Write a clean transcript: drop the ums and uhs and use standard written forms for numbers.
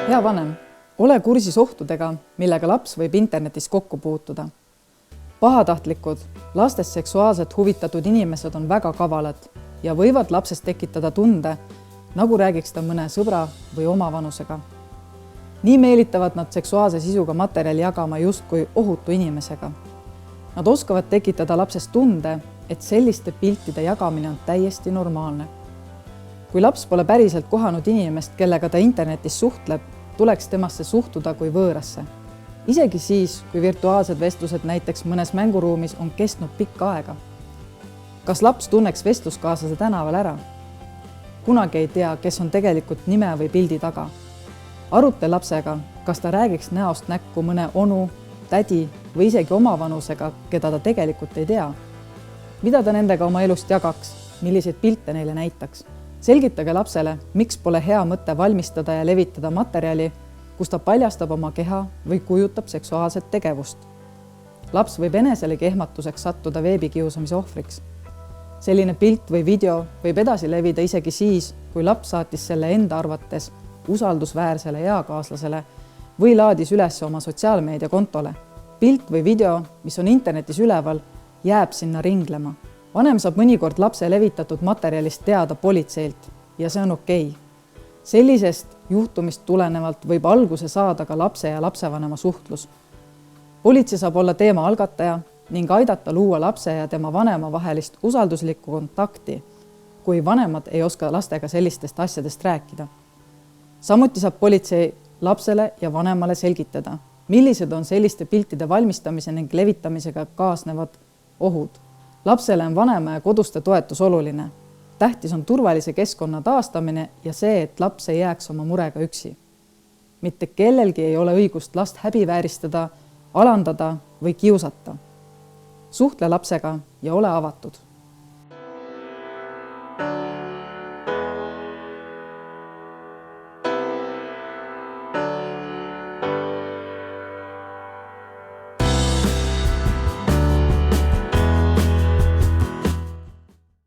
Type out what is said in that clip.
Hea vanem, ole kursis ohtudega, millega laps võib internetis kokku puutuda. Pahatahtlikud, lastest seksuaalselt huvitatud inimesed on väga kavalad ja võivad lapsest tekitada tunde, nagu räägiks ta mõne sõbra või omavanusega. Nii meelitavad nad seksuaalse sisuga materjali jagama justkui ohutu inimesega. Nad oskavad tekitada lapsest tunde, et selliste piltide jagamine on täiesti normaalne. Kui laps pole päriselt kohanud inimest, kellega ta internetis suhtleb, tuleks temasse suhtuda kui võõrasse. Isegi siis, kui virtuaalsed vestlused näiteks mõnes mänguruumis on kestnud pikka aega. Kas laps tunneks vestluskaaslase tänaval ära? Kunagi ei tea, kes on tegelikult nime või pildi taga. Arutle lapsega, kas ta räägiks näost näkku mõne onu, tädi või isegi omavanusega, keda ta tegelikult ei tea. Mida ta nendega oma elust jagaks, milliseid pilte neile näitaks? Selgitage lapsele, miks pole hea mõte valmistada ja levitada materjali, kus ta paljastab oma keha või kujutab seksuaalset tegevust. Laps võib eneselegi ehmatuseks sattuda veebikiusamise ohvriks. Selline pilt või video võib edasi levida isegi siis, kui laps saatis selle enda arvates usaldusväärsele eakaaslasele või laadis üles oma sotsiaalmeediakontole. Pilt või video, mis on internetis üleval, jääb sinna ringlema. Vanem saab mõnikord lapse levitatud materjalist teada politseilt ja see on okei. Sellisest juhtumist tulenevalt võib alguse saada ka lapse ja lapsevanema suhtlus. Politsei saab olla teema algataja ning aidata luua lapse ja tema vanema vahelist usalduslikku kontakti, kui vanemad ei oska lastega sellistest asjadest rääkida. Samuti saab politsei lapsele ja vanemale selgitada, millised on selliste piltide valmistamise ning levitamisega kaasnevad ohud. Lapsele on vanema ja koduste toetus oluline. Tähtis on turvalise keskkonna taastamine ja see, et laps ei jääks oma murega üksi. Mitte kellelgi ei ole õigust last häbivääristada, alandada või kiusata. Suhtle lapsega ja ole avatud.